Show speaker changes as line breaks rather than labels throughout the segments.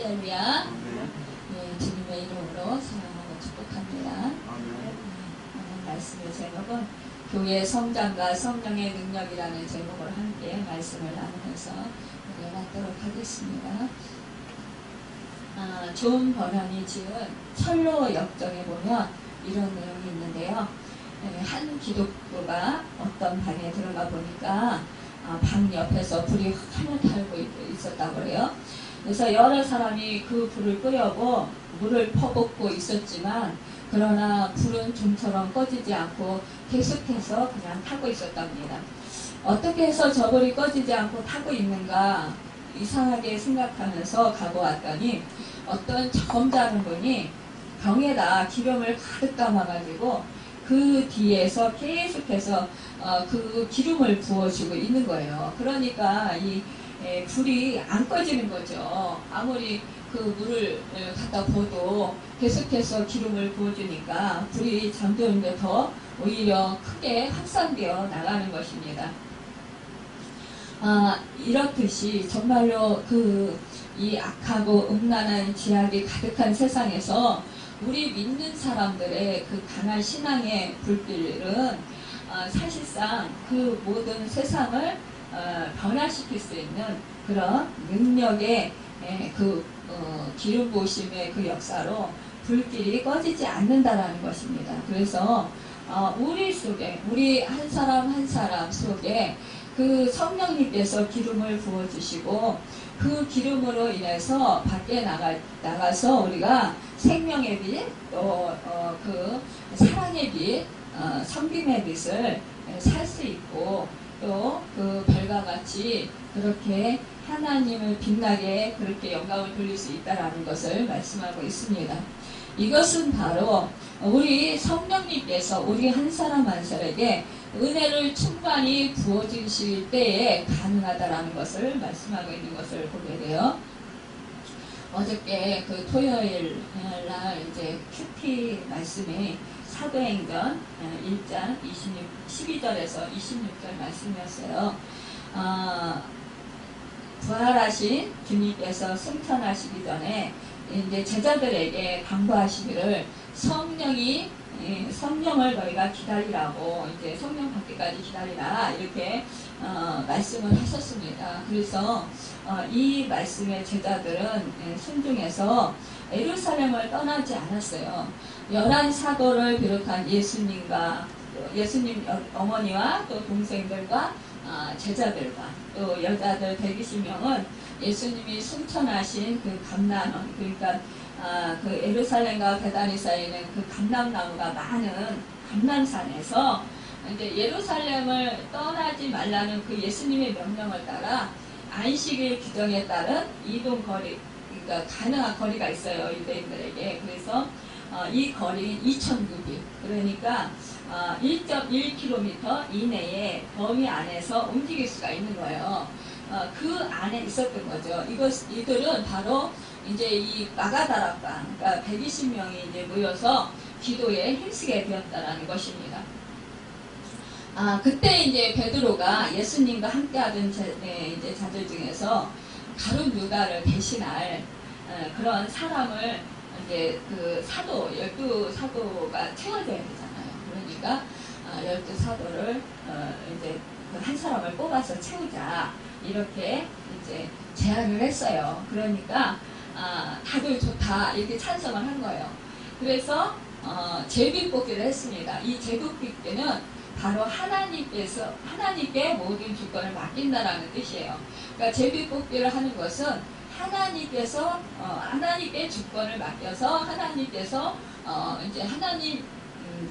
할렐루야. 네, 주님의 이름으로 사랑하고 축복합니다. 오늘 말씀의 제목은 교회 성장과 성령의 능력이라는 제목으로 함께 말씀을 나누면서 나누도록 하겠습니다. 존 버런이 지은 철로 역정에 보면 이런 내용이 있는데요. 한 기독교가 어떤 방에 들어가 보니까 방 옆에서 불이 하늘 달고 있었다고 그래요. 그래서 여러 사람이 그 불을 끄려고 물을 퍼붓고 있었지만 그러나 불은 좀처럼 꺼지지 않고 계속해서 그냥 타고 있었답니다. 어떻게 해서 저 불이 꺼지지 않고 타고 있는가 이상하게 생각하면서 가고 왔더니 어떤 점잖은 분이 병에다 기름을 가득 담아가지고 그 뒤에서 계속해서 그 기름을 부어주고 있는 거예요. 그러니까 이 불이 안 꺼지는 거죠. 아무리 그 물을 갖다 부어도 계속해서 기름을 부어주니까 불이 잠드는데 더 오히려 크게 확산되어 나가는 것입니다. 이렇듯이 정말로 이 악하고 음란한 죄악이 가득한 세상에서 우리 믿는 사람들의 그 강한 신앙의 불길은 사실상 그 모든 세상을 변화시킬 수 있는 그런 능력의 기름 부으심의 그 역사로 불길이 꺼지지 않는다라는 것입니다. 그래서 우리 속에 우리 한 사람 한 사람 속에 그 성령님께서 기름을 부어주시고 그 기름으로 인해서 밖에 나가서 우리가 생명의 빛, 또 그 사랑의 빛, 섬김의 빛을 살 수 있고 또 그 별과 같이 그렇게 하나님을 빛나게 그렇게 영광을 돌릴 수 있다라는 것을 말씀하고 있습니다. 이것은 바로 우리 성령님께서 우리 한 사람 한 사람에게 은혜를 충만히 부어주실 때에 가능하다라는 것을 말씀하고 있는 것을 보게 돼요. 어저께 그 토요일 날 이제 큐티 말씀이 사도행전 1장 12절에서 26절 말씀이었어요. 부활하신 주님께서 승천하시기 전에 이제 제자들에게 당부하시기를 성령을 너희가 기다리라고 이제 성령 받기까지 기다리라 이렇게 말씀을 하셨습니다. 그래서 이 말씀에 제자들은 순종해서 예루살렘을 떠나지 않았어요. 11사도를 비롯한 예수님 어머니와 또 동생들과 제자들과 또 여자들 120명은 예수님이 승천하신 그 감람원, 그러니까 그 예루살렘과 베다니 사이에는 그 감람나무가 많은 감람산에서 이제 예루살렘을 떠나지 말라는 그 예수님의 명령을 따라 안식일 규정에 따른 이동 거리, 그러니까 가능한 거리가 있어요, 유대인들에게. 그래서 이 거리 2,000규빗, 그러니까 1.1km 이내에 범위 안에서 움직일 수가 있는 거예요. 그 안에 있었던 거죠. 이들은 바로 이제 이 마가다락방, 그러니까 120명이 이제 모여서 기도에 힘쓰게 되었다라는 것입니다. 그때 이제 베드로가 예수님과 함께하던 이제 자들 중에서 가룟 유다를 대신할 그런 사람을 이제 그 12사도가 채워져야 되잖아요. 그러니까 12사도를 이제 한 사람을 뽑아서 채우자 이렇게 이제 제안을 했어요. 그러니까 다들 좋다 이렇게 찬성을 한 거예요. 그래서 제비뽑기를 했습니다. 이 제비뽑기는 바로 하나님께 모든 주권을 맡긴다라는 뜻이에요. 그러니까 제비뽑기를 하는 것은 하나님께 주권을 맡겨서 하나님께서 이제 하나님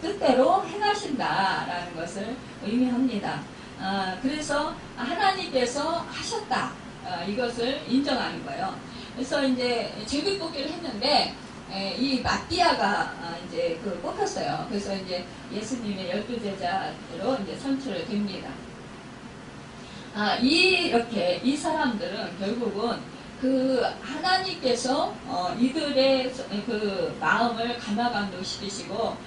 뜻대로 행하신다라는 것을 의미합니다. 그래서 하나님께서 하셨다 이것을 인정하는 거예요. 그래서 이제 제비뽑기를 했는데 이 마띠아가 이제 뽑혔어요. 그래서 이제 예수님의 12제자로 이제 선출이 됩니다. 이렇게 이 사람들은 결국은 그 하나님께서 이들의 그 마음을 감화감동시키시고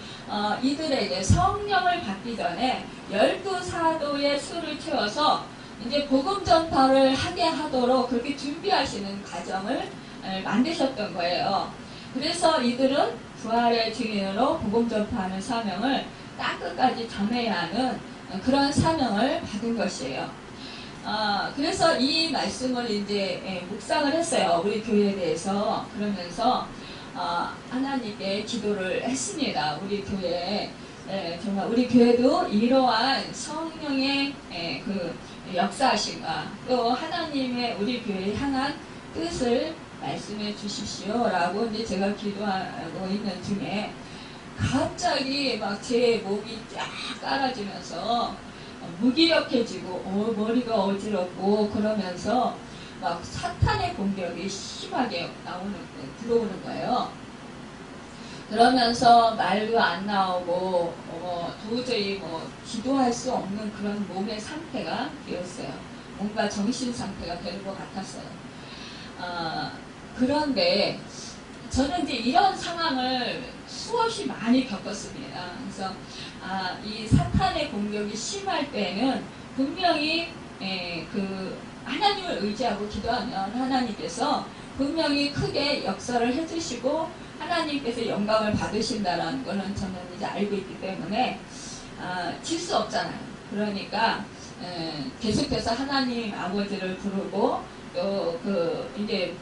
이들에게 성령을 받기 전에 12사도의 수를 채워서 이제 복음 전파를 하게 하도록 그렇게 준비하시는 과정을 만드셨던 거예요. 그래서 이들은 부활의 증인으로 복음 전파하는 사명을 땅끝까지 전해야 하는 그런 사명을 받은 것이에요. 그래서 이 말씀을 이제 묵상을 했어요. 우리 교회에 대해서. 그러면서 하나님께 기도를 했습니다. 우리 교회에. 정말 우리 교회도 이러한 성령의 그 역사하심과 또 하나님의 우리 교회에 향한 뜻을 말씀해 주십시오 라고 이제 제가 기도하고 있는 중에 갑자기 막 제 몸이 쫙 깔아지면서 무기력해지고 머리가 어지럽고 그러면서 막 사탄의 공격이 심하게 들어오는 거예요. 그러면서 말도 안 나오고 도저히 기도할 수 없는 그런 몸의 상태가 되었어요. 뭔가 정신 상태가 되는 것 같았어요. 그런데 저는 이제 이런 상황을 수없이 많이 겪었습니다. 그래서 이 사탄의 공격이 심할 때는 분명히 그 하나님을 의지하고 기도하면 하나님께서 분명히 크게 역사를 해주시고 하나님께서 영광을 받으신다라는 거는 저는 이제 알고 있기 때문에 질 수 없잖아요. 그러니까 계속해서 하나님 아버지를 부르고 또 이제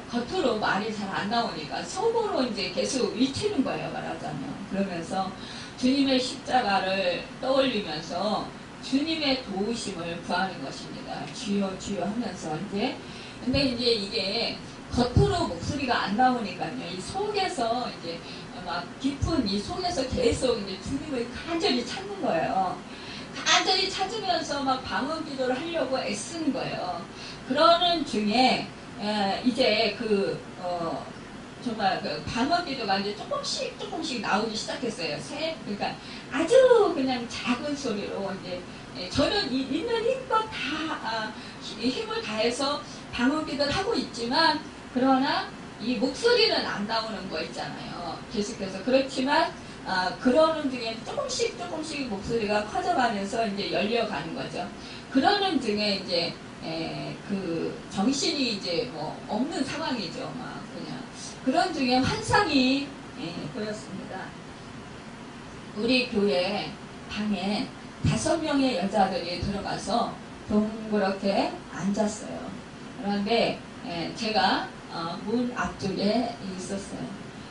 겉으로 말이 잘 안 나오니까 속으로 이제 계속 외치는 거예요, 말하자면. 그러면서 주님의 십자가를 떠올리면서 주님의 도우심을 구하는 것입니다. 주여 주여 하면서 이제. 근데 이제 이게 겉으로 목소리가 안 나오니까요. 이 속에서 이제 막 깊은 이 속에서 계속 이제 주님을 간절히 찾는 거예요. 간절히 찾으면서 막 방언 기도를 하려고 애쓰는 거예요. 그러는 중에 이제 정말 그 방언 기도가 이제 조금씩 나오기 시작했어요. 그러니까 아주 그냥 작은 소리로 이제 저는 있는 힘껏 다 힘을 다해서 방언 기도를 하고 있지만 그러나 이 목소리는 안 나오는 거 있잖아요. 계속해서. 그렇지만 그러는 중에 조금씩 목소리가 커져가면서 이제 열려가는 거죠. 그러는 중에 이제 그 정신이 이제 없는 상황이죠. 막 그냥 그런 중에 환상이 보였습니다. 우리 교회 방에 5명의 여자들이 들어가서 동그랗게 앉았어요. 그런데 제가 문 앞쪽에 있었어요.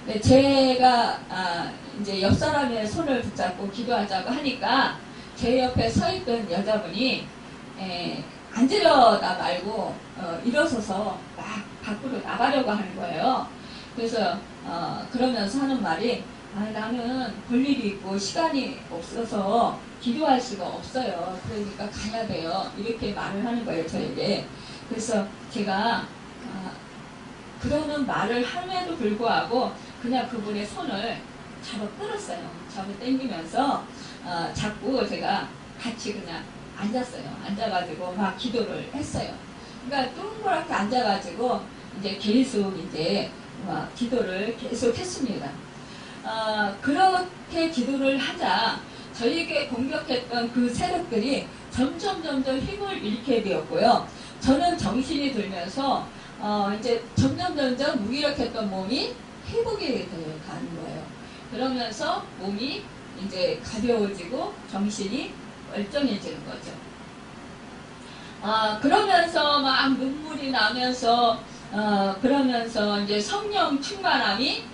근데 제가 이제 옆 사람의 손을 붙잡고 기도하자고 하니까 제 옆에 서 있던 여자분이 앉으려다 말고 일어서서 막 밖으로 나가려고 하는 거예요. 그래서 그러면서 하는 말이 나는 볼 일이 있고 시간이 없어서 기도할 수가 없어요. 그러니까 가야 돼요. 이렇게 말을 하는 거예요, 저에게. 그래서 제가 그러는 말을 함에도 불구하고 그냥 그분의 손을 잡아 끌었어요. 잡아 당기면서 자꾸 제가 같이 그냥 앉았어요. 앉아가지고 막 기도를 했어요. 그러니까 동그랗게 앉아가지고 이제 계속 이제 막 기도를 계속 했습니다. 그렇게 기도를 하자 저에게 공격했던 그 세력들이 점점 힘을 잃게 되었고요. 저는 정신이 들면서 이제 점점 무기력했던 몸이 회복이 가는 거예요. 그러면서 몸이 이제 가벼워지고 정신이 멀쩡해지는 거죠. 그러면서 막 눈물이 나면서 그러면서 이제 성령 충만함이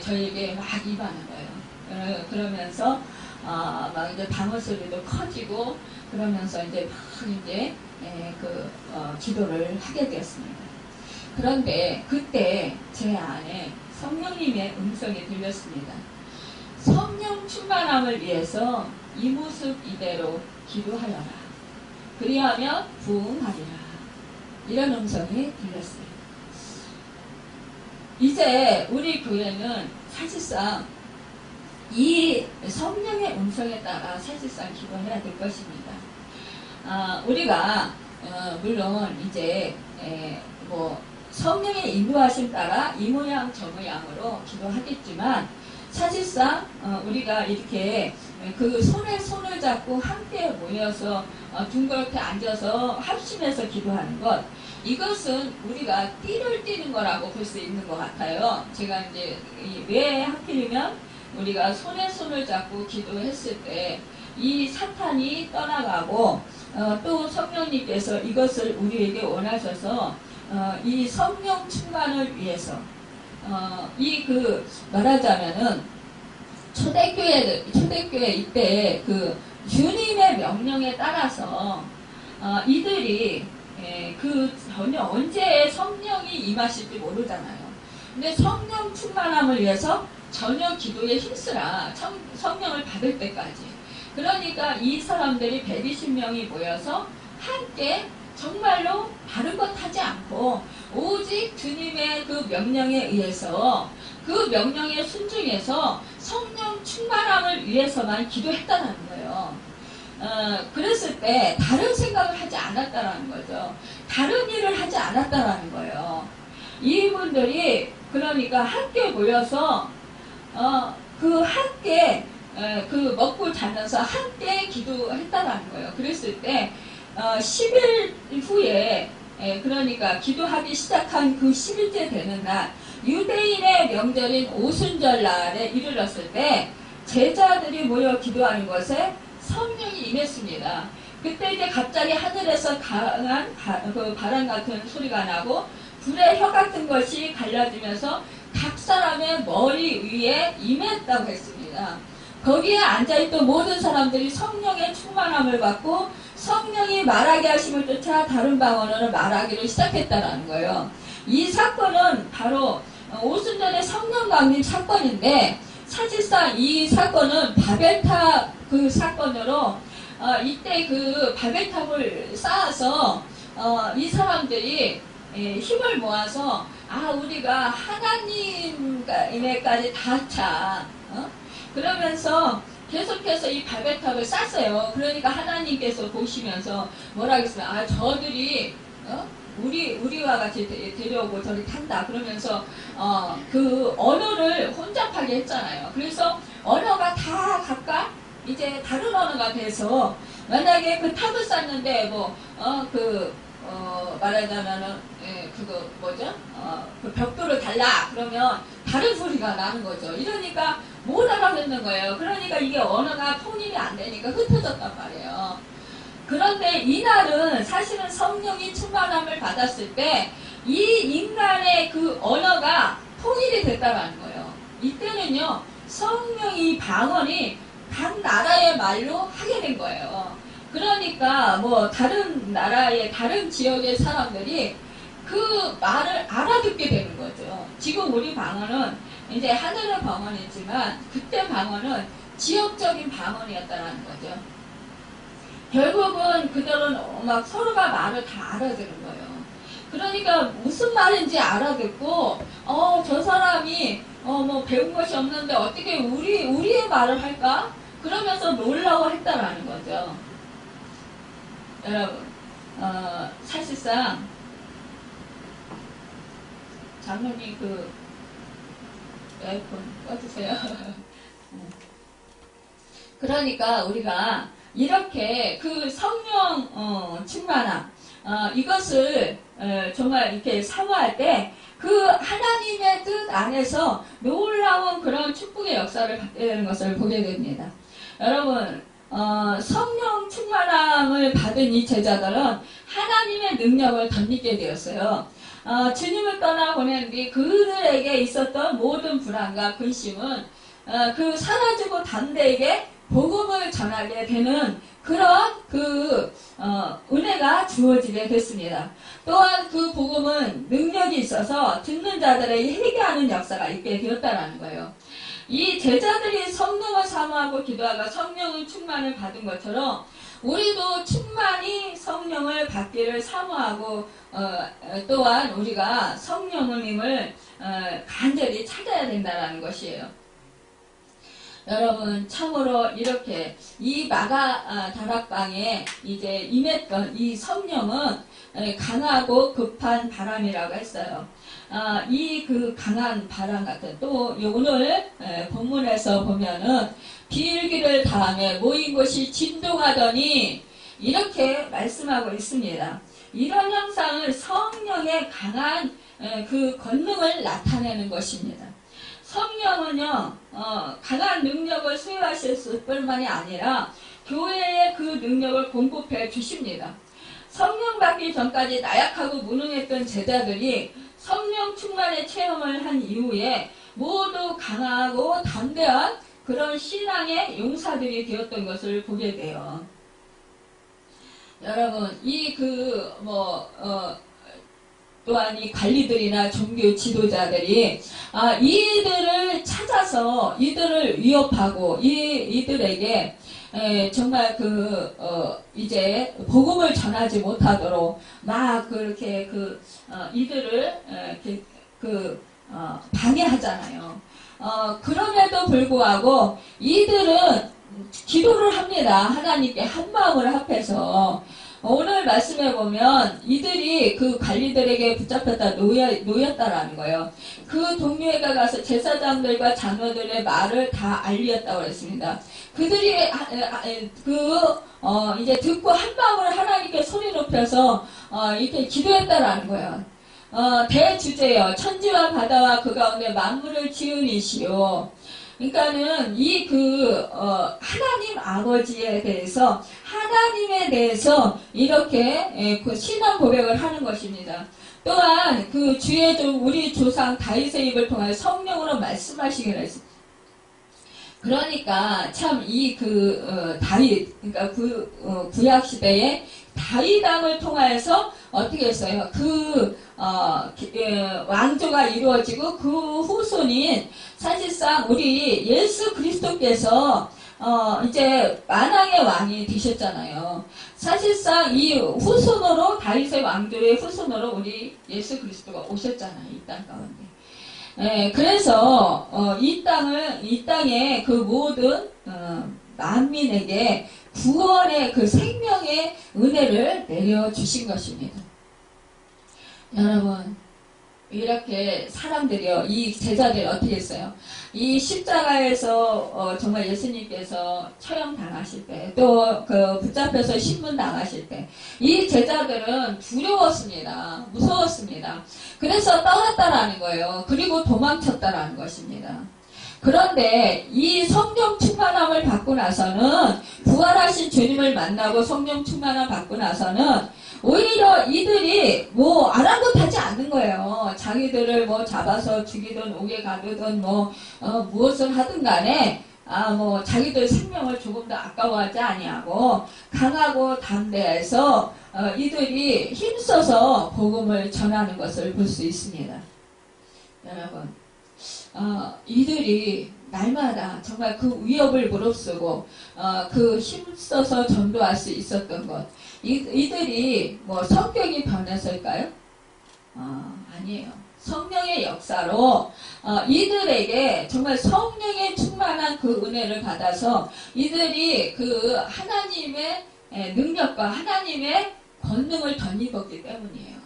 저에게 막 임하는 거예요. 그러면서 막 이제 방언 소리도 커지고 그러면서 이제 막 이제 기도를 하게 되었습니다. 그런데 그때 제 안에 성령님의 음성이 들렸습니다. 성령 충만함을 위해서 이 모습 이대로 기도하여라. 그리하면 부응하리라. 이런 음성이 들렸어요. 이제 우리 교회는 사실상 이 성령의 음성에 따라 사실상 기도해야 될 것입니다. 우리가 물론 이제 성령의 인도하심 따라 이 모양 저 모양으로 기도하겠지만 사실상 우리가 이렇게 그 손에 손을 잡고 함께 모여서 둥그렇게 앉아서 합심해서 기도하는 것 이것은 우리가 띠를 띠는 거라고 볼 수 있는 것 같아요. 제가 이제 왜 하필이면 우리가 손에 손을 잡고 기도했을 때 이 사탄이 떠나가고 또 성령님께서 이것을 우리에게 원하셔서 이 성령 충만을 위해서 이 말하자면은 초대교회 이때 그 주님의 명령에 따라서 이들이 전혀 언제 성령이 임하실지 모르잖아요. 근데 성령 충만함을 위해서 전혀 기도에 힘쓰라. 성령을 받을 때까지. 그러니까 이 사람들이 120명이 모여서 함께 정말로 다른 것 하지 않고 오직 주님의 그 명령에 의해서 그 명령에 순종해서 성령 충만함을 위해서만 기도했다는 거예요. 그랬을 때 다른 생각을 하지 않았다라는 거죠. 다른 일을 하지 않았다라는 거예요. 이분들이 그러니까 함께 모여서 함께 먹고 자면서 함께 기도했다라는 거예요. 그랬을 때 10일 후에 그러니까 기도하기 시작한 그 10일째 되는 날 유대인의 명절인 오순절 날에 이르렀을 때 제자들이 모여 기도하는 것에 성령이 임했습니다. 그때 이제 갑자기 하늘에서 강한 바람 같은 소리가 나고 불의 혀 같은 것이 갈라지면서 각 사람의 머리 위에 임했다고 했습니다. 거기에 앉아있던 모든 사람들이 성령의 충만함을 받고 성령이 말하게 하심을 쫓아 다른 방언으로 말하기를 시작했다는 거예요. 이 사건은 바로 오순절의 성령 강림 사건인데 사실상 이 사건은 바벨탑 그 사건으로 이때 그 바벨탑을 쌓아서 이 사람들이 힘을 모아서 우리가 하나님에까지 닿자 그러면서 계속해서 이 바벨탑을 쌌어요. 그러니까 하나님께서 보시면서 뭐라 하겠어요? 저들이 우리와 같이 데려오고 저리 탄다. 그러면서 그 언어를 혼잡하게 했잖아요. 그래서 언어가 다 각각 이제 다른 언어가 돼서 만약에 그 탑을 쌌는데 말하자면은 그거 뭐죠? 그 벽돌을 달라 그러면 다른 소리가 나는 거죠. 이러니까 못 알아듣는 거예요. 그러니까 이게 언어가 통일이 안 되니까 흩어졌단 말이에요. 그런데 이날은 사실은 성령이 충만함을 받았을 때 이 인간의 그 언어가 통일이 됐다는 거예요. 이때는요 성령이 방언이 각 나라의 말로 하게 된 거예요. 그러니까 다른 나라의 다른 지역의 사람들이 그 말을 알아듣게 되는 거죠. 지금 우리 방언은 이제 하늘의 방언이지만 그때 방언은 지역적인 방언이었다는 거죠. 결국은 그들은 막 서로가 말을 다 알아듣는 거예요. 그러니까 무슨 말인지 알아듣고 저 사람이 배운 것이 없는데 어떻게 우리의 말을 할까? 그러면서 놀라워했다라는 거죠. 여러분 사실상 장로님 에어컨 꺼주세요. 그러니까 우리가 이렇게 그 성령 충만함 이것을 정말 이렇게 사모할 때 그 하나님의 뜻 안에서 놀라운 그런 축복의 역사를 받게 되는 것을 보게 됩니다. 여러분 성령 충만함을 받은 이 제자들은 하나님의 능력을 덧입게 되었어요. 주님을 떠나 보낸 뒤 그들에게 있었던 모든 불안과 근심은 그 사라지고 담대에게 복음을 전하게 되는 그런 은혜가 주어지게 됐습니다. 또한 그 복음은 능력이 있어서 듣는 자들에게 회개하는 역사가 있게 되었다는 거예요. 이 제자들이 성령을 사모하고 기도하고 성령의 충만을 받은 것처럼 우리도 충만히 성령을 받기를 사모하고 또한 우리가 성령님을 간절히 찾아야 된다는 것이에요. 여러분 참으로 이렇게 이 마가 다락방에 이제 임했던 이 성령은 강하고 급한 바람이라고 했어요. 이 강한 바람 같은 또 오늘 본문에서 보면은 비일기를 다음에 모인 곳이 진동하더니 이렇게 말씀하고 있습니다. 이런 형상은 성령의 강한 그 권능을 나타내는 것입니다. 성령은요, 강한 능력을 수여하실 뿐만이 아니라 교회의 그 능력을 공급해 주십니다. 성령 받기 전까지 나약하고 무능했던 제자들이 성령 충만의 체험을 한 이후에 모두 강하고 담대한 그런 신앙의 용사들이 되었던 것을 보게 돼요. 여러분, 또한 이 관리들이나 종교 지도자들이 이들을 찾아서 이들을 위협하고 이들에게 정말 이제 복음을 전하지 못하도록 막 그렇게 이들을 방해하잖아요. 그럼에도 불구하고 이들은 기도를 합니다. 하나님께 한 마음을 합해서. 오늘 말씀해 보면 이들이 그 관리들에게 붙잡혔다 놓였다라는 거예요. 그 동료회가 가서 제사장들과 장로들의 말을 다 알렸다고 했습니다. 그들이 이제 듣고 한 마음을 하나님께 소리 높여서 이렇게 기도했다라는 거예요. 대주제여 천지와 바다와 그 가운데 만물을 지은 이시오. 그러니까는 하나님 아버지에 대해서 하나님에 대해서 이렇게 그 신앙 고백을 하는 것입니다. 또한 그 주의 종 우리 조상 다윗의 입을 통하여 성령으로 말씀하시기로 했습니다. 그러니까 참 다윗, 그러니까 구약 시대에 다윗 왕을 통하여서 어떻게 했어요? 왕조가 이루어지고 그 후손인 사실상 우리 예수 그리스도께서 이제 만왕의 왕이 되셨잖아요. 사실상 이 후손으로 다윗의 왕조의 후손으로 우리 예수 그리스도가 오셨잖아요. 이 땅 가운데. 그래서 이 땅에 그 모든 만민에게 구원의 그 생명의 은혜를 내려주신 것입니다. 여러분, 이렇게 사람들이요, 이 제자들이 어떻게 했어요? 이 십자가에서 정말 예수님께서 처형당하실 때, 또 붙잡혀서 신문당하실 때, 이 제자들은 두려웠습니다. 무서웠습니다. 그래서 떠났다라는 거예요. 그리고 도망쳤다라는 것입니다. 그런데 이 성령 충만함을 받고 나서는, 부활하신 주님을 만나고 성령 충만함 받고 나서는 오히려 이들이 아랑곳하지 않는 거예요. 자기들을 잡아서 죽이든 옥에 가두든 무엇을 하든 간에 자기들 생명을 조금 더 아까워하지 아니하고 강하고 담대해서 이들이 힘써서 복음을 전하는 것을 볼 수 있습니다. 여러분, 이들이 날마다 정말 그 위협을 무릅쓰고 힘써서 전도할 수 있었던 것, 이들이 성격이 변했을까요? 아니에요. 성령의 역사로 이들에게 정말 성령의 충만한 그 은혜를 받아서 이들이 그 하나님의 능력과 하나님의 권능을 덧입었기 때문이에요.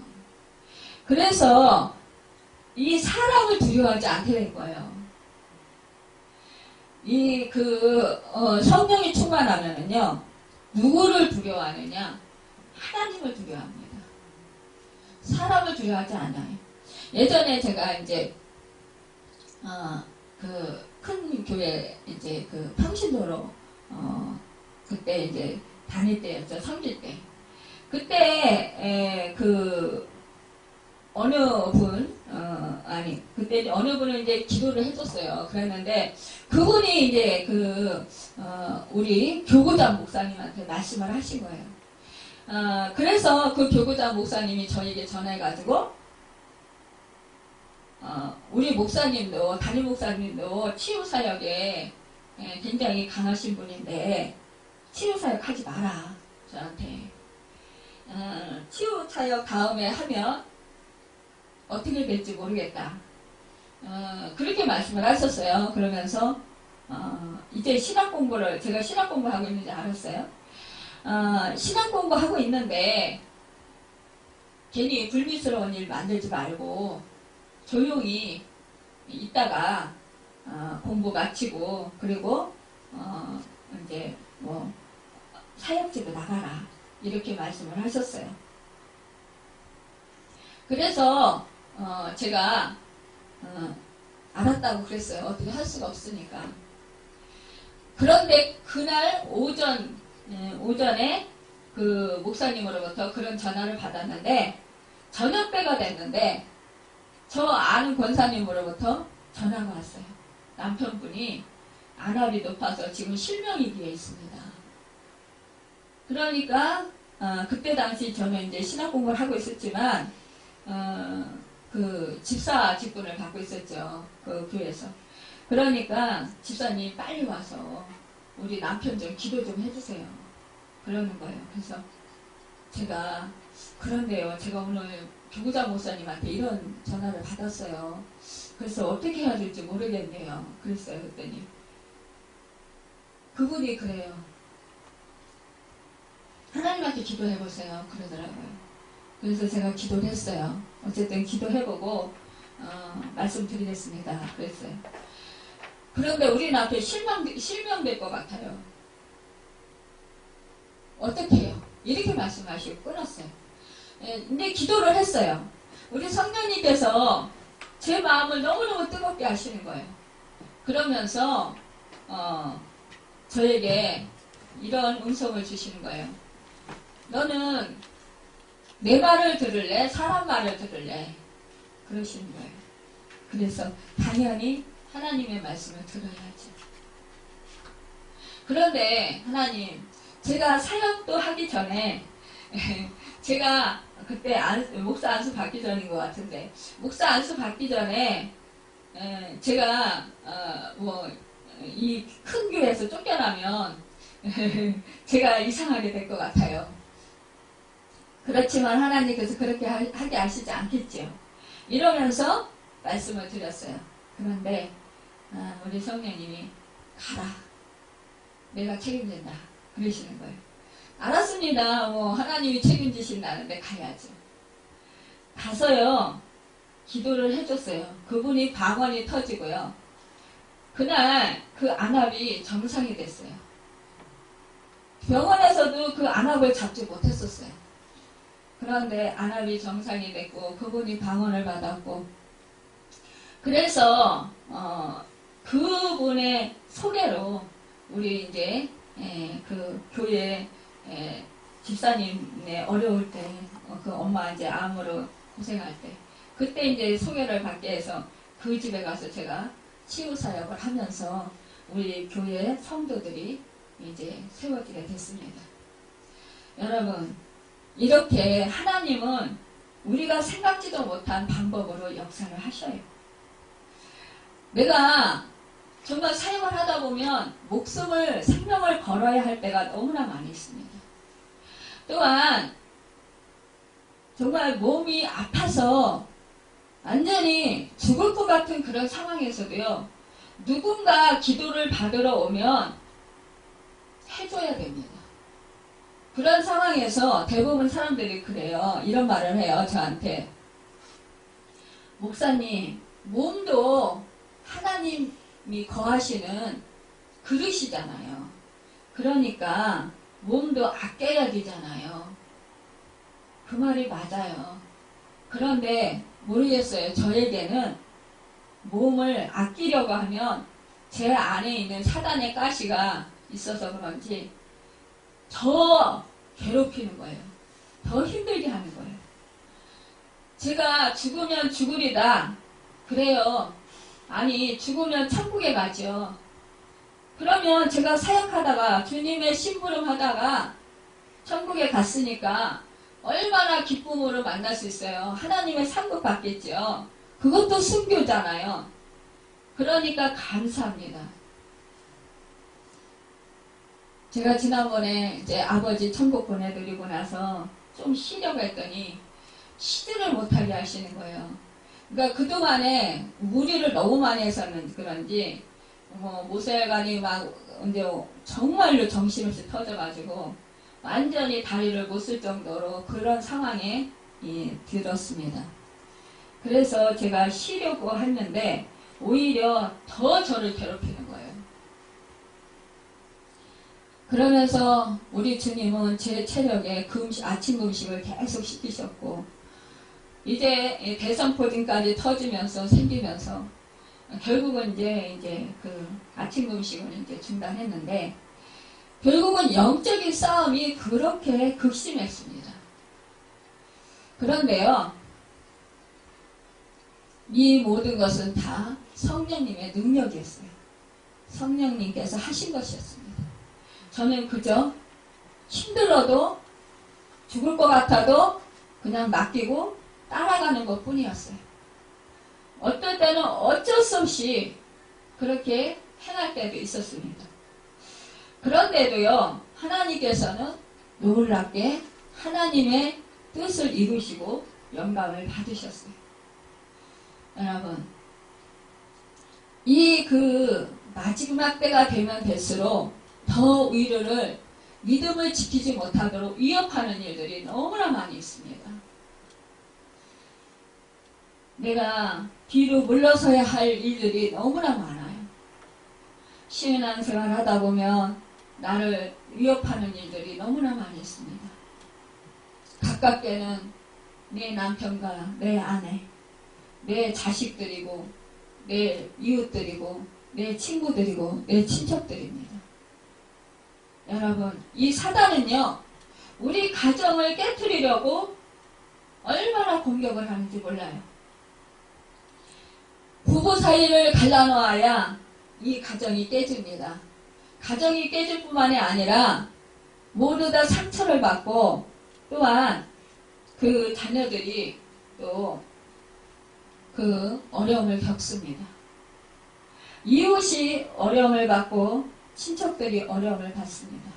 그래서 이 사람을 두려워하지 않게 된 거예요. 성령이 충만하면은요, 누구를 두려워하느냐? 하나님을 두려워합니다. 사람을 두려워하지 않아요. 예전에 제가 이제, 큰 교회, 이제 평신도로, 그때 이제 다닐 때였죠. 섬길 때. 그때, 그때 어느 분은 이제 기도를 해줬어요. 그랬는데, 그분이 이제 우리 교구장 목사님한테 말씀을 하신 거예요. 그래서 그 교구장 목사님이 저에게 전해가지고, 우리 목사님도, 담임 목사님도 치유사역에 굉장히 강하신 분인데, 치유사역 하지 마라. 저한테. 치유사역 다음에 하면, 어떻게 될지 모르겠다. 그렇게 말씀을 하셨어요. 그러면서 이제 신학 공부를, 제가 신학 공부하고 있는지 알았어요. 신학 공부하고 있는데 괜히 불미스러운 일 만들지 말고 조용히 있다가 공부 마치고 그리고 이제 사역지로 나가라, 이렇게 말씀을 하셨어요. 그래서 제가 알았다고 그랬어요. 어떻게 할 수가 없으니까. 그런데 그날 오전에 그 목사님으로부터 그런 전화를 받았는데 저녁 때가 됐는데 저 아는 권사님으로부터 전화가 왔어요. 남편분이 안압이 높아서 지금 실명위기에 있습니다. 그러니까 그때 당시 저는 이제 신학 공부를 하고 있었지만 그 집사 직분을 갖고 있었죠. 그 교회에서. 그러니까 집사님 빨리 와서 우리 남편 좀 기도 좀 해주세요. 그러는 거예요. 그래서 제가 그런데요. 제가 오늘 교구자 목사님한테 이런 전화를 받았어요. 그래서 어떻게 해야 될지 모르겠네요. 그랬어요. 그랬더니 그분이 그래요. 하나님한테 기도해보세요. 그러더라고요. 그래서 제가 기도를 했어요. 어쨌든 기도해보고 말씀드리겠습니다. 그랬어요. 그런데 우리 남편 실명될 것 같아요. 어떻게 해요? 이렇게 말씀하시고 끊었어요. 근데 기도를 했어요. 우리 성령님께서 제 마음을 너무너무 뜨겁게 하시는 거예요. 그러면서 저에게 이런 음성을 주시는 거예요. 너는 내 말을 들을래? 사람 말을 들을래? 그러시는 거예요. 그래서 당연히 하나님의 말씀을 들어야죠. 그런데 하나님, 제가 사역도 하기 전에 제가 그때 목사 안수 받기 전인 것 같은데 목사 안수 받기 전에 제가 이 큰 교회에서 쫓겨나면 제가 이상하게 될 것 같아요. 그렇지만 하나님께서 그렇게 하게 하시지 않겠지요. 이러면서 말씀을 드렸어요. 그런데 우리 성령님이 가라. 내가 책임진다. 그러시는 거예요. 알았습니다. 하나님이 책임지신다는데 가야죠. 가서요. 기도를 해줬어요. 그분이 방언이 터지고요. 그날 그 안압이 정상이 됐어요. 병원에서도 그 안압을 잡지 못했었어요. 그런데 안압이 정상이 됐고 그분이 방언을 받았고 그래서 그분의 소개로 우리 이제 그 교회 집사님의 어려울 때 그 엄마 이제 암으로 고생할 때 그때 이제 소개를 받게 해서 그 집에 가서 제가 치유 사역을 하면서 우리 교회 성도들이 이제 세워지게 됐습니다. 여러분 이렇게 하나님은 우리가 생각지도 못한 방법으로 역사를 하셔요. 내가 정말 사역을 하다 보면 생명을 걸어야 할 때가 너무나 많이 있습니다. 또한 정말 몸이 아파서 완전히 죽을 것 같은 그런 상황에서도요. 누군가 기도를 받으러 오면 해줘야 됩니다. 그런 상황에서 대부분 사람들이 그래요. 이런 말을 해요. 저한테. 목사님, 몸도 하나님이 거하시는 그릇이잖아요. 그러니까 몸도 아껴야 되잖아요. 그 말이 맞아요. 그런데 모르겠어요. 저에게는 몸을 아끼려고 하면 제 안에 있는 사단의 가시가 있어서 그런지 더 괴롭히는 거예요. 더 힘들게 하는 거예요. 제가 죽으면 죽으리다. 그래요. 아니 죽으면 천국에 가죠. 그러면 제가 사역하다가 주님의 심부름 하다가 천국에 갔으니까 얼마나 기쁨으로 만날 수 있어요. 하나님의 상급 받겠죠. 그것도 순교잖아요. 그러니까 감사합니다. 제가 지난번에 이제 아버지 천국 보내드리고 나서 좀 쉬려고 했더니 쉬지를 못하게 하시는 거예요. 그러니까 그동안에 무리를 너무 많이 했었는지 그런지 모세관이 막 이제 정말로 정신없이 터져가지고 완전히 다리를 못 쓸 정도로 그런 상황에 들었습니다. 그래서 제가 쉬려고 했는데 오히려 더 저를 괴롭히는 거예요. 그러면서 우리 주님은 제 체력에 아침 금식을 계속 시키셨고 이제 대선포진까지 터지면서 생기면서 결국은 이제 그 아침 금식을 이제 중단했는데 결국은 영적인 싸움이 그렇게 극심했습니다. 그런데요, 이 모든 것은 다 성령님의 능력이었어요. 성령님께서 하신 것이었습니다. 저는 그저 힘들어도 죽을 것 같아도 그냥 맡기고 따라가는 것 뿐이었어요. 어떨 때는 어쩔 수 없이 그렇게 행할 때도 있었습니다. 그런데도요, 하나님께서는 놀랍게 하나님의 뜻을 이루시고 영광을 받으셨어요. 여러분, 이 마지막 때가 되면 될수록 더 우리를 믿음을 지키지 못하도록 위협하는 일들이 너무나 많이 있습니다. 내가 뒤로 물러서야 할 일들이 너무나 많아요. 신앙생활 하다 보면 나를 위협하는 일들이 너무나 많이 있습니다. 가깝게는 내 남편과 내 아내, 내 자식들이고 내 이웃들이고 내 친구들이고 내 친척들입니다. 여러분, 이 사단은요, 우리 가정을 깨트리려고 얼마나 공격을 하는지 몰라요. 부부 사이를 갈라놓아야 이 가정이 깨집니다. 가정이 깨질 뿐만이 아니라 모두 다 상처를 받고 또한 그 자녀들이 또 그 어려움을 겪습니다. 이웃이 어려움을 받고 친척들이 어려움을 받습니다.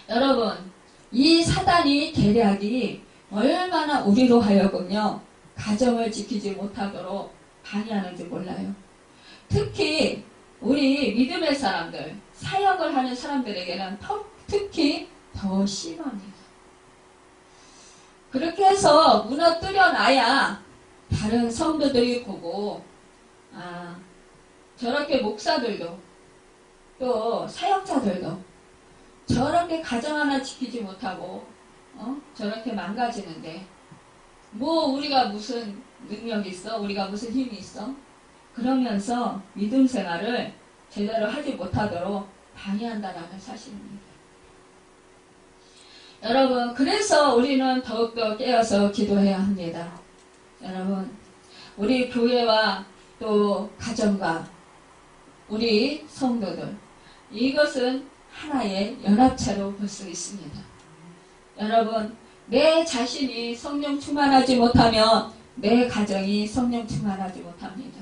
여러분, 이 사단이 계략이 얼마나 우리로 하여금요, 가정을 지키지 못하도록 방해하는지 몰라요. 특히 우리 믿음의 사람들, 사역을 하는 사람들에게는 특히 더 심합니다. 그렇게 해서 무너뜨려 놔야 다른 성도들이 보고, 아, 저렇게 목사들도 또 사역자들도 저렇게 가정 하나 지키지 못하고 저렇게 망가지는데 뭐 우리가 무슨 능력이 있어? 우리가 무슨 힘이 있어? 그러면서 믿음 생활을 제대로 하지 못하도록 방해한다라는 사실입니다. 여러분, 그래서 우리는 더욱더 깨어서 기도해야 합니다. 여러분, 우리 교회와 또 가정과 우리 성도들, 이것은 하나의 연합체로 볼 수 있습니다. 여러분, 내 자신이 성령 충만하지 못하면 내 가정이 성령 충만하지 못합니다.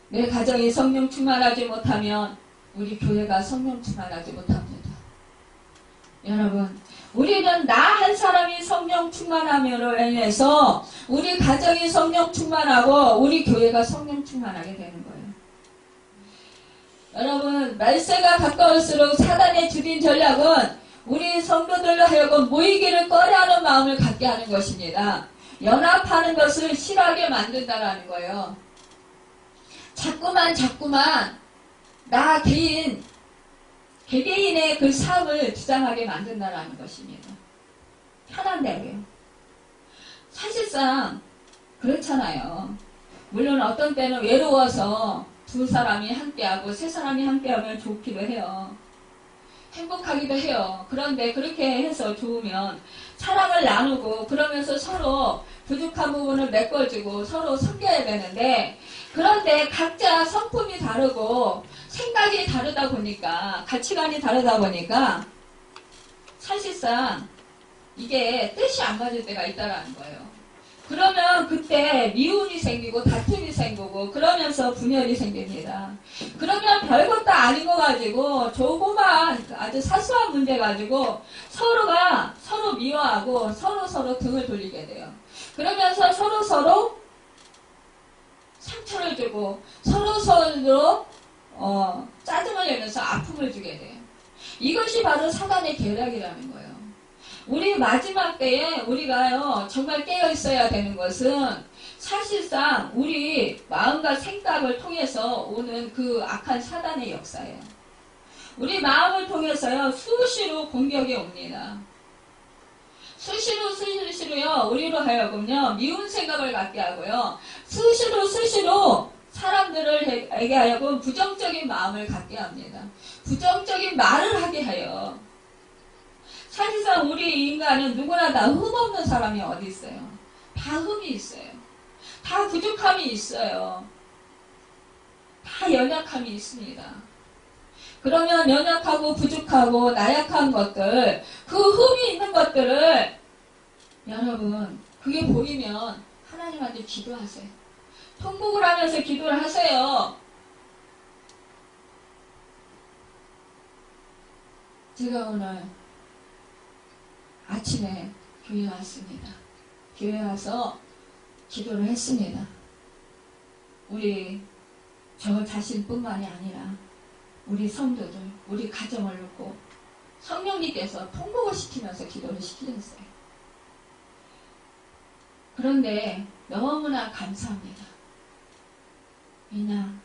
내 가정이 성령 충만하지 못하면 우리 교회가 성령 충만하지 못합니다. 여러분, 우리는 나 한 사람이 성령 충만함으로 인해서 우리 가정이 성령 충만하고 우리 교회가 성령 충만하게 되는 거예요. 여러분, 말세가 가까울수록 사단의 주된 전략은 우리 성도들로 하여금 모이기를 꺼려하는 마음을 갖게 하는 것입니다. 연합하는 것을 싫어하게 만든다라는 거예요. 자꾸만 나 개개인의 그 삶을 주장하게 만든다라는 것입니다. 편한 대로요. 사실상 그렇잖아요. 물론 어떤 때는 외로워서 두 사람이 함께하고 세 사람이 함께하면 좋기도 해요. 행복하기도 해요. 그런데 그렇게 해서 좋으면 사랑을 나누고 그러면서 서로 부족한 부분을 메꿔주고 서로 섬겨야 되는데, 그런데 각자 성품이 다르고 생각이 다르다 보니까, 가치관이 다르다 보니까 사실상 이게 뜻이 안 맞을 때가 있다라는 거예요. 그러면 그때 미움이 생기고 다툼이 생기고 그러면서 분열이 생깁니다. 그러면 별것도 아닌 거 가지고 조그만 아주 사소한 문제 가지고 서로가 서로 미워하고 서로 등을 돌리게 돼요. 그러면서 서로 상처를 주고 서로 짜증을 내면서 아픔을 주게 돼요. 이것이 바로 사단의 계략이라는 거예요. 우리 마지막 때에 우리가요 정말 깨어 있어야 되는 것은 사실상 우리 마음과 생각을 통해서 오는 그 악한 사단의 역사예요. 우리 마음을 통해서요 수시로 공격이 옵니다. 수시로요, 우리로 하여금요, 미운 생각을 갖게 하고요, 수시로 사람들에게 하여금 부정적인 마음을 갖게 합니다. 부정적인 말을 하게 해요. 사실상 우리 인간은 누구나 다 흠없는 사람이 어디 있어요? 다 흠이 있어요. 다 부족함이 있어요. 다 연약함이 있습니다. 그러면 연약하고 부족하고 나약한 것들, 그 흠이 있는 것들을 여러분, 그게 보이면 하나님한테 기도하세요. 통곡을 하면서 기도를 하세요. 제가 오늘 아침에 교회 왔습니다. 교회 와서 기도를 했습니다. 우리 저 자신뿐만이 아니라 우리 성도들, 우리 가정을 놓고 성령님께서 통곡을 시키면서 기도를 시키셨어요. 그런데 너무나 감사합니다. 왜냐,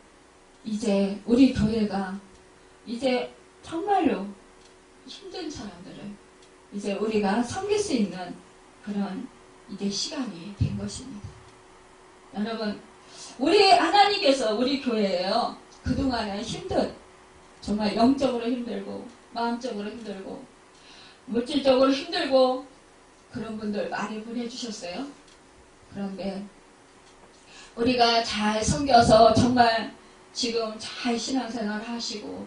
이제 우리 교회가 이제 정말로 힘든 사람들을 이제 우리가 섬길 수 있는 그런 이제 시간이 된 것입니다. 여러분, 우리 하나님께서 우리 교회에요, 그동안에 정말 영적으로 힘들고 마음적으로 힘들고 물질적으로 힘들고 그런 분들 많이 보내주셨어요. 그런데 우리가 잘 섬겨서 정말 지금 잘 신앙생활을 하시고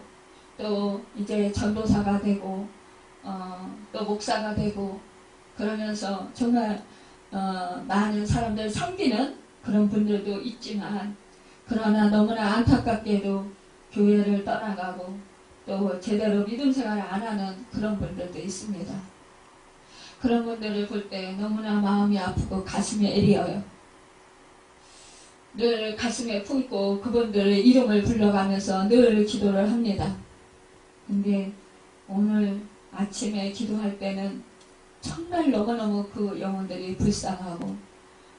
또 이제 전도사가 되고 또 목사가 되고 그러면서 정말 많은 사람들 섬기는 그런 분들도 있지만, 그러나 너무나 안타깝게도 교회를 떠나가고 또 제대로 믿음 생활을 안 하는 그런 분들도 있습니다. 그런 분들을 볼 때 너무나 마음이 아프고 가슴이 애리어요. 늘 가슴에 품고 그분들의 이름을 불러가면서 늘 기도를 합니다. 근데 오늘 아침에 기도할 때는 정말 너무너무 그 영혼들이 불쌍하고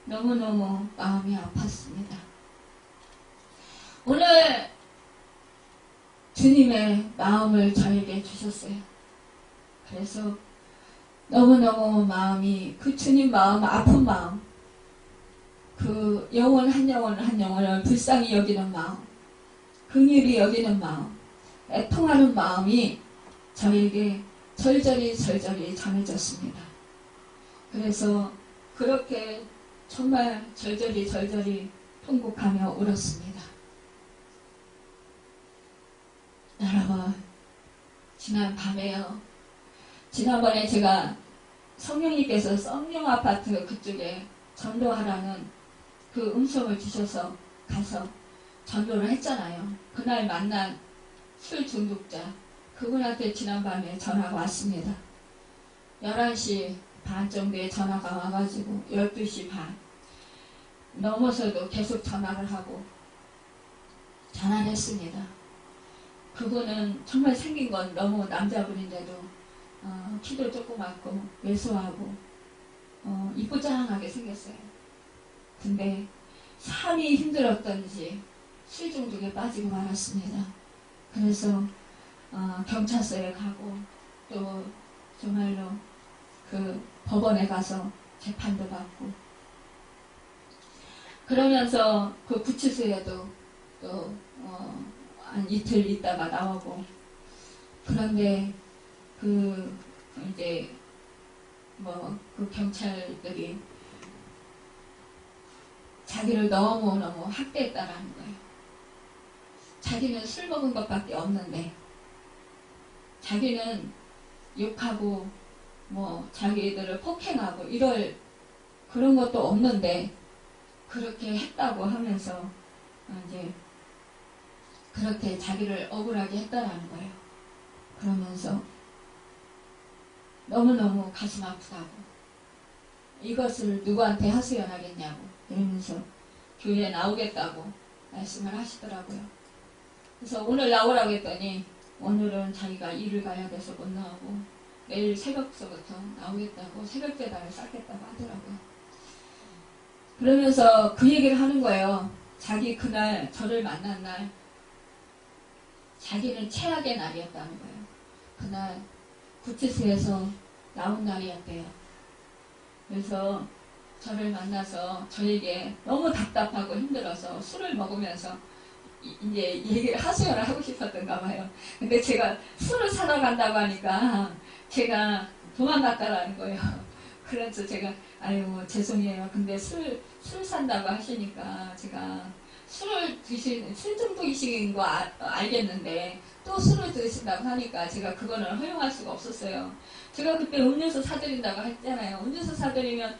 너무너무 마음이 아팠습니다. 오늘 주님의 마음을 저에게 주셨어요. 그래서 너무너무 마음이, 그 주님 마음, 아픈 마음, 그 영혼 한 영혼을 불쌍히 여기는 마음, 긍휼히 여기는 마음, 애통하는 마음이 저에게 절절히 전해졌습니다. 그래서 그렇게 정말 절절히 통곡하며 울었습니다. 여러분, 지난 밤에요, 지난번에 제가 성령님께서 성령 아파트 그쪽에 전도하라는 그 음성을 주셔서 가서 전도를 했잖아요. 그날 만난 술 중독자, 그분한테 지난밤에 전화가 왔습니다. 11시 반 정도에 전화가 와가지고 12시 반 넘어서도 계속 전화를 하고 전화를 했습니다. 그분은 정말 생긴 건 너무 남자분인데도 키도 조그맣고 왜소하고 이쁘장하게 생겼어요. 근데 삶이 힘들었던지 술 중독에 빠지고 말았습니다. 그래서 경찰서에 가고 또 정말로 그 법원에 가서 재판도 받고 그러면서 그 구치소에도 또 한 이틀 있다가 나오고, 그런데 그 이제 그 경찰들이 자기를 너무너무 학대했다라는 거예요. 자기는 술 먹은 것밖에 없는데, 자기는 욕하고 자기들을 폭행하고 이럴 그런 것도 없는데 그렇게 했다고 하면서 이제 그렇게 자기를 억울하게 했다라는 거예요. 그러면서 너무너무 가슴 아프다고, 이것을 누구한테 하소연하겠냐고 이러면서 교회에 나오겠다고 말씀을 하시더라고요. 그래서 오늘 나오라고 했더니 오늘은 자기가 일을 가야 돼서 못 나오고 내일 새벽서부터 나오겠다고, 새벽배달을 쌓겠다고 하더라고요. 그러면서 그 얘기를 하는 거예요. 자기 그날 저를 만난 날 자기는 최악의 날이었다는 거예요. 그날 구치소에서 나온 날이었대요. 그래서 저를 만나서 저에게 너무 답답하고 힘들어서 술을 먹으면서 이제 얘기를 하소연을 하고 싶었던가 봐요. 근데 제가 술을 사러 간다고 하니까 제가 도망갔다라는 거예요. 그래서 제가 아유 죄송해요. 근데 술 산다고 하시니까 제가 술 중독이신 거 알겠는데 또 술을 드신다고 하니까 제가 그거는 허용할 수가 없었어요. 제가 그때 음료수 사드린다고 했잖아요. 음료수 사드리면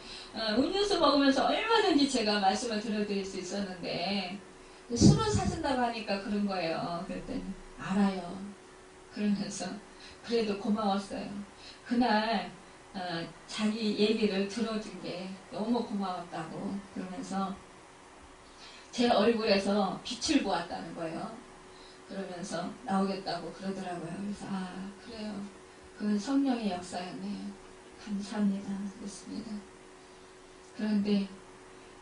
음료수 먹으면서 얼마든지 제가 말씀을 드려드릴 수 있었는데 술을 사준다고 하니까 그런 거예요. 그랬더니 알아요. 그러면서 그래도 고마웠어요. 그날 자기 얘기를 들어준 게 너무 고마웠다고 그러면서 제 얼굴에서 빛을 보았다는 거예요. 그러면서 나오겠다고 그러더라고요. 그래서 그래요. 그건 성령의 역사였네요. 감사합니다. 그렇습니다. 그런데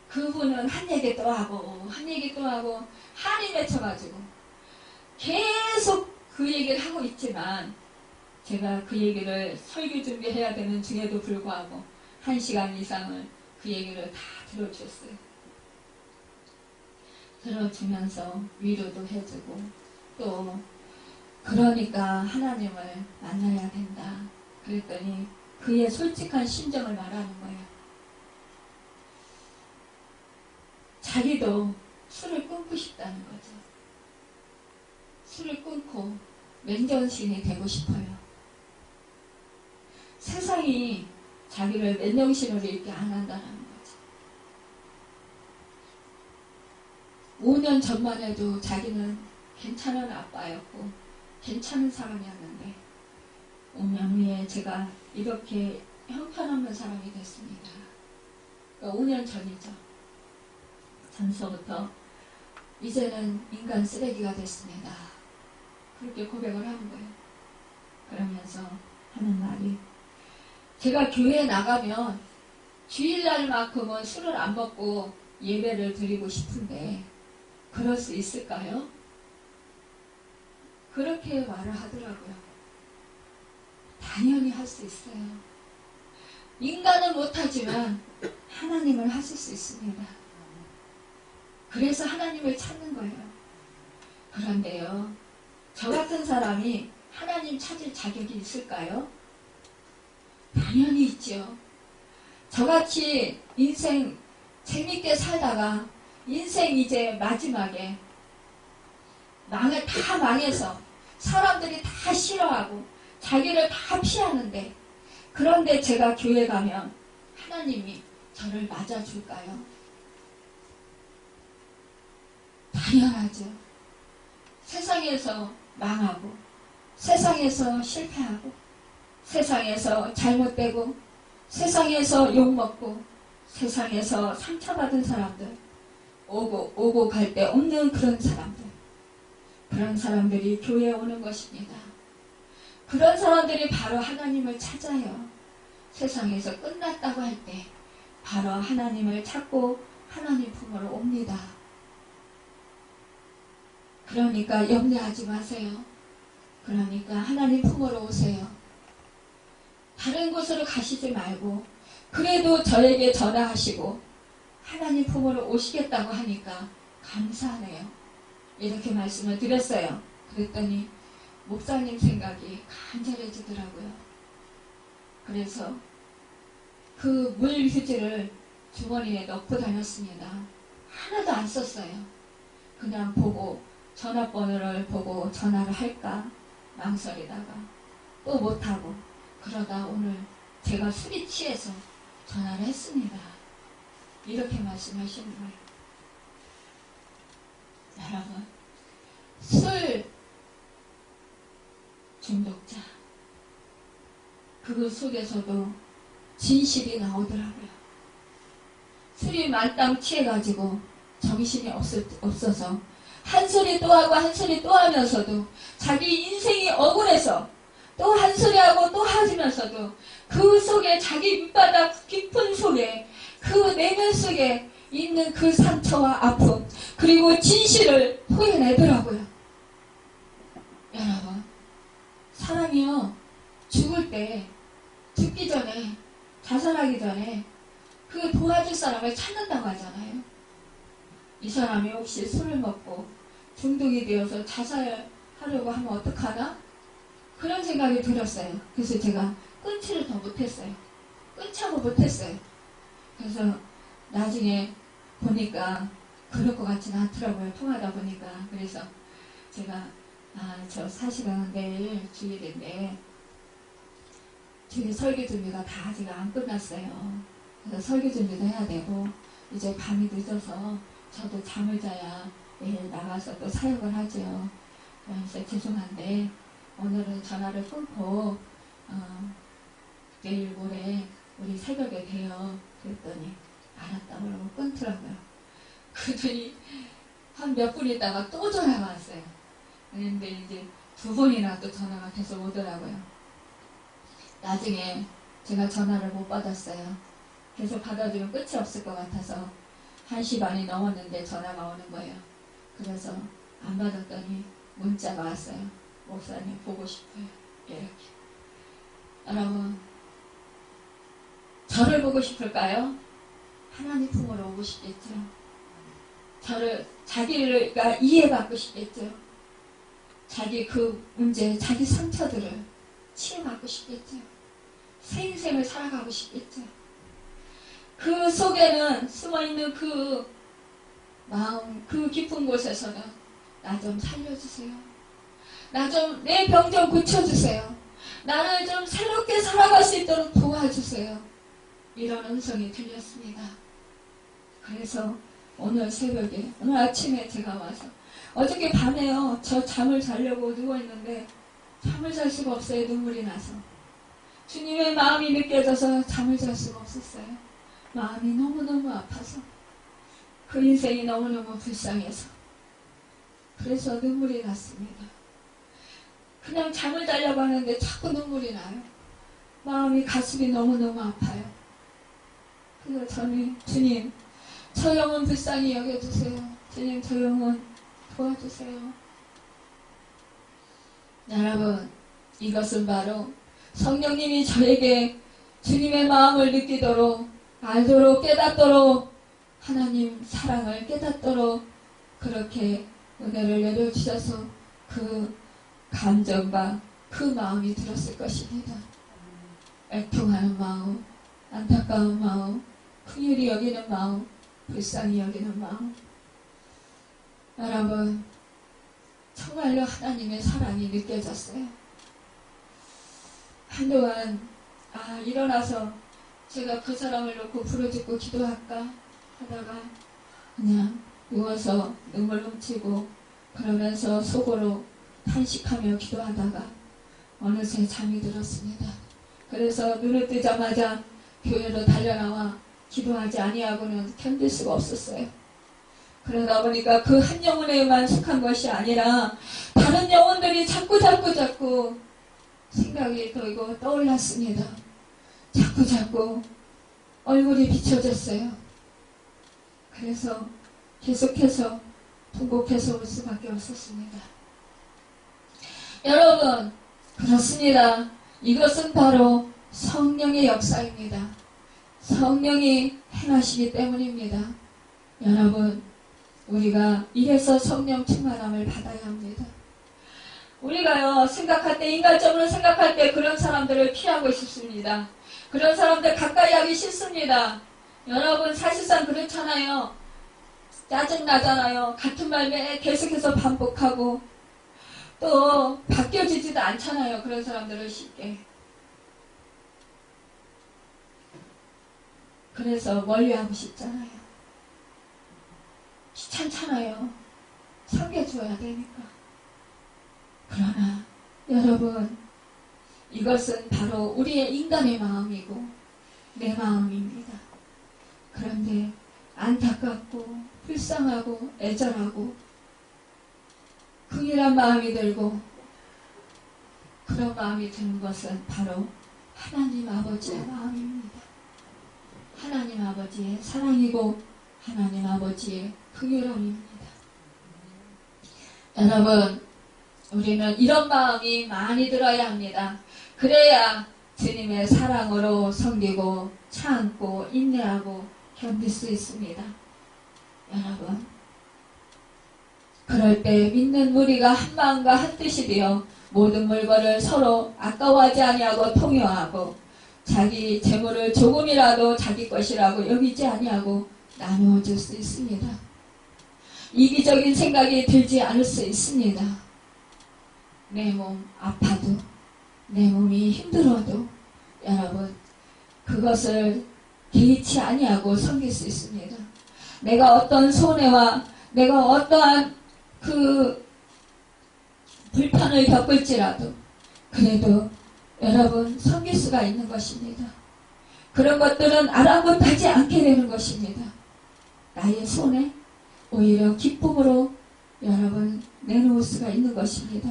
그분은 한 얘기 또 하고 한 얘기 또 하고 한이 맺혀가지고 계속 그 얘기를 하고 있지만 제가 그 얘기를 설교 준비해야 되는 중에도 불구하고 1시간 이상을 그 얘기를 다 들어줬어요. 들어주면서 위로도 해주고 또 그러니까 하나님을 만나야 된다. 그랬더니 그의 솔직한 심정을 말하는 거예요. 자기도 술을 끊고 싶다는 거죠. 술을 끊고 맨정신이 되고 싶어요. 세상이 자기를 맨정신으로 있게 안 한다는 거죠. 5년 전만 해도 자기는 괜찮은 아빠였고 괜찮은 사람이었는데 5년 후에 제가 이렇게 형편없는 사람이 됐습니다. 그러니까 5년 전이죠. 전서부터 이제는 인간 쓰레기가 됐습니다. 그렇게 고백을 하는 거예요. 그러면서 하는 말이 제가 교회에 나가면 주일날만큼은 술을 안 먹고 예배를 드리고 싶은데 그럴 수 있을까요? 그렇게 말을 하더라고요. 당연히 할 수 있어요. 인간은 못하지만 하나님을 하실 수 있습니다. 그래서 하나님을 찾는 거예요. 그런데요, 저 같은 사람이 하나님 찾을 자격이 있을까요? 당연히 있죠. 저같이 인생 재밌게 살다가 인생 이제 마지막에 다 망해서 사람들이 다 싫어하고 자기를 다 피하는데 그런데 제가 교회 가면 하나님이 저를 맞아줄까요? 당연하죠. 세상에서 망하고 세상에서 실패하고 세상에서 잘못되고 세상에서 욕먹고 세상에서 상처받은 사람들 오고 갈 데 없는 그런 사람들이 교회에 오는 것입니다. 그런 사람들이 바로 하나님을 찾아요. 세상에서 끝났다고 할 때 바로 하나님을 찾고 하나님 품으로 옵니다. 그러니까 염려하지 마세요. 그러니까 하나님 품으로 오세요. 다른 곳으로 가시지 말고 그래도 저에게 전화하시고 하나님 품으로 오시겠다고 하니까 감사하네요. 이렇게 말씀을 드렸어요. 그랬더니 목사님 생각이 간절해지더라고요. 그래서 그 물휴지를 주머니에 넣고 다녔습니다. 하나도 안 썼어요. 그냥 보고 전화번호를 보고 전화를 할까 망설이다가 또 못하고 그러다 오늘 제가 술이 취해서 전화를 했습니다. 이렇게 말씀하시는 거예요. 여러분, 술 중독자 그 속에서도 진실이 나오더라고요. 술이 만땅 취해가지고 정신이 없어서 한 소리 또 하고 한 소리 또 하면서도 자기 인생이 억울해서 또 한 소리 하고 또 하시면서도 그 속에 자기 밑바닥 깊은 속에 그 내면 속에 있는 그 상처와 아픔 그리고 진실을 토해내더라고요. 여러분, 사람이요 죽을 때 죽기 전에 자살하기 전에 그 도와줄 사람을 찾는다고 하잖아요. 이 사람이 혹시 술을 먹고 중독이 되어서 자살하려고 하면 어떡하나? 그런 생각이 들었어요. 그래서 제가 끊지를 더 못했어요. 끊자고 못했어요. 그래서 나중에 보니까 그럴 것 같지는 않더라고요. 통하다 보니까. 그래서 제가 저 사실은 내일 주일인데 주일 설교 준비가 다 아직 안 끝났어요. 그래서 설교 준비도 해야 되고 이제 밤이 늦어서 저도 잠을 자야 내일 나가서 또 사역을 하죠. 그래서 죄송한데 오늘은 전화를 끊고 내일 모레 우리 새벽에 봬요. 그랬더니 알았다고 그러고 끊더라고요. 그러더니 한 몇 분 있다가 또 전화가 왔어요. 그런데 이제 2번이나 또 전화가 계속 오더라고요. 나중에 제가 전화를 못 받았어요. 계속 받아주면 끝이 없을 것 같아서 1시 반이 넘었는데 전화가 오는 거예요. 그래서 안 받았더니 문자가 왔어요. 목사님 보고 싶어요. 이렇게. 여러분, 저를 보고 싶을까요? 하나님 품으로 오고 싶겠죠. 자기가 이해받고 싶겠죠. 자기 그 문제, 자기 상처들을 치유받고 싶겠죠. 새 인생을 살아가고 싶겠죠. 그 속에는 숨어있는 그 마음, 그 깊은 곳에서는 나 좀 살려주세요. 내 병 좀 고쳐주세요. 나를 좀 새롭게 살아갈 수 있도록 도와주세요. 이런 음성이 들렸습니다. 그래서 오늘 새벽에, 오늘 아침에 제가 와서 어저께 밤에요. 저 잠을 자려고 누워있는데 잠을 잘 수가 없어요. 눈물이 나서. 주님의 마음이 느껴져서 잠을 잘 수가 없었어요. 마음이 너무너무 아파서. 그 인생이 너무너무 불쌍해서. 그래서 눈물이 났습니다. 그냥 잠을 자려고 하는데 자꾸 눈물이 나요. 마음이 가슴이 너무너무 아파요. 그래서 저는 주님, 저 영혼 불쌍히 여겨주세요. 주님, 저 영혼 도와주세요. 여러분, 이것은 바로 성령님이 저에게 주님의 마음을 느끼도록, 알도록, 깨닫도록, 하나님 사랑을 깨닫도록 그렇게 은혜를 내려주셔서 그 감정과 그 마음이 들었을 것입니다. 애통하는 마음, 안타까운 마음, 긍휼히 여기는 마음, 불쌍히 여기는 마음. 여러분, 정말로 하나님의 사랑이 느껴졌어요. 한동안 일어나서 제가 그 사람을 놓고 부르짖고 기도할까 하다가 그냥 누워서 눈물 훔치고 그러면서 속으로 탄식하며 기도하다가 어느새 잠이 들었습니다. 그래서 눈을 뜨자마자 교회로 달려나와 기도하지 아니하고는 견딜 수가 없었어요. 그러다 보니까 그 한 영혼에만 속한 것이 아니라 다른 영혼들이 자꾸 생각이 들고 떠올랐습니다. 자꾸 얼굴이 비춰졌어요. 그래서 계속해서 통곡해서 올 수밖에 없었습니다. 여러분, 그렇습니다. 이것은 바로 성령의 역사입니다. 성령이 행하시기 때문입니다. 여러분, 우리가 이래서 성령 충만함을 받아야 합니다. 우리가요, 생각할 때, 인간적으로 생각할 때 그런 사람들을 피하고 싶습니다. 그런 사람들 가까이 하기 싫습니다. 여러분, 사실상 그렇잖아요. 짜증나잖아요. 같은 말 계속해서 반복하고 또 바뀌어지지도 않잖아요. 그런 사람들을 쉽게. 그래서 멀리하고 싶잖아요. 귀찮잖아요. 섬겨줘야 되니까. 그러나 여러분, 이것은 바로 우리의 인간의 마음이고 내 마음입니다. 그런데 안타깝고 불쌍하고 애절하고 긍휼한 마음이 들고 그런 마음이 드는 것은 바로 하나님 아버지의 마음입니다. 하나님 아버지의 사랑이고 하나님 아버지의 긍휼함입니다. 여러분, 우리는 이런 마음이 많이 들어야 합니다. 그래야 주님의 사랑으로 섬기고 참고 인내하고 견딜 수 있습니다. 여러분, 그럴 때 믿는 우리가 한 마음과 한 뜻이 되어 모든 물건을 서로 아까워하지 아니하고 통용하고 자기 재물을 조금이라도 자기 것이라고 여기지 아니하고 나누어 줄 수 있습니다. 이기적인 생각이 들지 않을 수 있습니다. 내 몸 아파도 내 몸이 힘들어도 여러분 그것을 개의치 아니하고 섬길 수 있습니다. 내가 어떤 손해와 내가 어떠한 그 불편을 겪을지라도 그래도 여러분 섬길 수가 있는 것입니다. 그런 것들은 아랑곳하지 않게 되는 것입니다. 나의 손에 오히려 기쁨으로 여러분 내놓을 수가 있는 것입니다.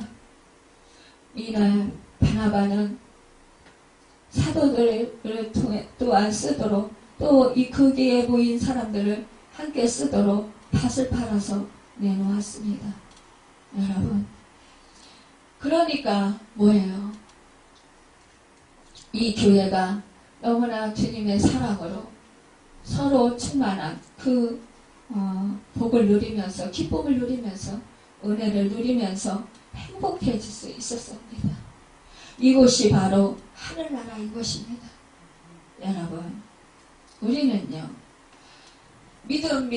이날 바나바는 사도들을 또한 쓰도록 또 이 거기에 모인 사람들을 함께 쓰도록 밭을 팔아서 내놓았습니다. 여러분, 그러니까 뭐예요? 이 교회가 너무나 주님의 사랑으로 서로 충만한 그 복을 누리면서 기쁨을 누리면서 은혜를 누리면서 행복해질 수 있었습니다. 이곳이 바로 하늘나라인 것입니다. 여러분, 우리는요 믿음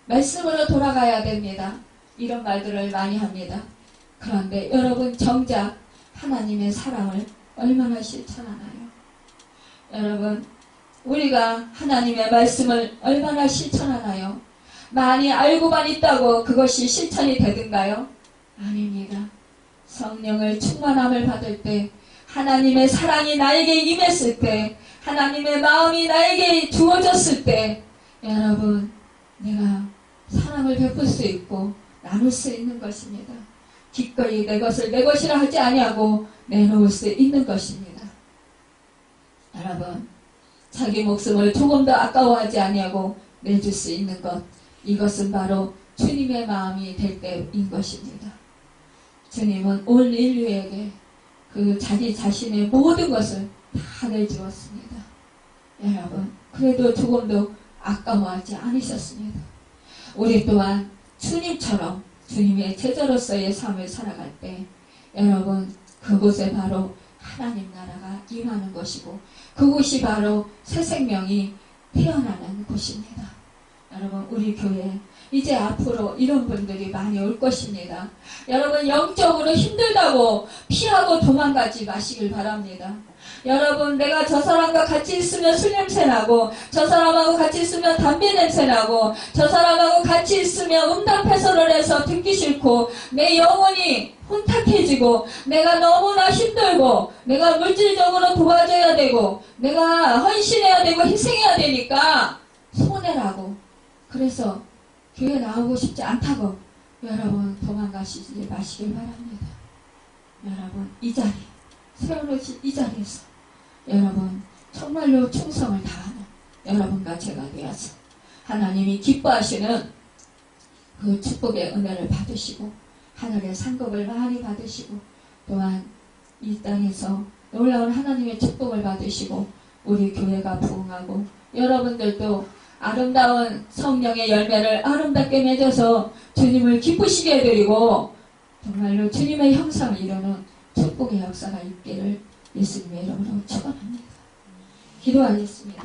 말씀으로 돌아가야 됩니다. 이런 말들을 많이 합니다. 그런데 여러분 정작 하나님의 사랑을 얼마나 실천하나요? 여러분, 우리가 하나님의 말씀을 얼마나 실천하나요? 많이 알고만 있다고 그것이 실천이 되든가요? 아닙니다. 성령을 충만함을 받을 때, 하나님의 사랑이 나에게 임했을 때, 하나님의 마음이 나에게 주어졌을 때, 여러분, 내가 사랑을 베풀 수 있고 나눌 수 있는 것입니다. 기꺼이 내 것을 내 것이라 하지 아니하고 내놓을 수 있는 것입니다. 여러분, 자기 목숨을 조금 더 아까워하지 아니하고 내줄 수 있는 것, 이것은 바로 주님의 마음이 될 때인 것입니다. 주님은 온 인류에게 그 자기 자신의 모든 것을 다 내주었습니다. 여러분, 그래도 조금도 아까워하지 않으셨습니다. 우리 또한 주님처럼 주님의 제자로서의 삶을 살아갈 때 여러분 그곳에 바로 하나님 나라가 임하는 것이고 그곳이 바로 새 생명이 태어나는 곳입니다. 여러분, 우리 교회 이제 앞으로 이런 분들이 많이 올 것입니다. 여러분, 영적으로 힘들다고 피하고 도망가지 마시길 바랍니다. 여러분, 내가 저 사람과 같이 있으면 술 냄새나고 저 사람하고 같이 있으면 담배 냄새나고 저 사람하고 같이 있으면 음담패설을 해서 듣기 싫고 내 영혼이 혼탁해지고 내가 너무나 힘들고 내가 물질적으로 도와줘야 되고 내가 헌신해야 되고 희생해야 되니까 손해라고 그래서 교회 나오고 싶지 않다고 여러분 도망가시지 마시길 바랍니다. 여러분, 이 자리 세워놓으신 이 자리에서 여러분 정말로 충성을 다하는 여러분과 제가 되어서 하나님이 기뻐하시는 그 축복의 은혜를 받으시고 하늘의 상급을 많이 받으시고 또한 이 땅에서 놀라운 하나님의 축복을 받으시고 우리 교회가 부흥하고 여러분들도 아름다운 성령의 열매를 아름답게 맺어서 주님을 기쁘시게 해드리고 정말로 주님의 형상을 이루는 축복의 역사가 있기를 예수님의 이름으로 축원합니다. 기도하겠습니다.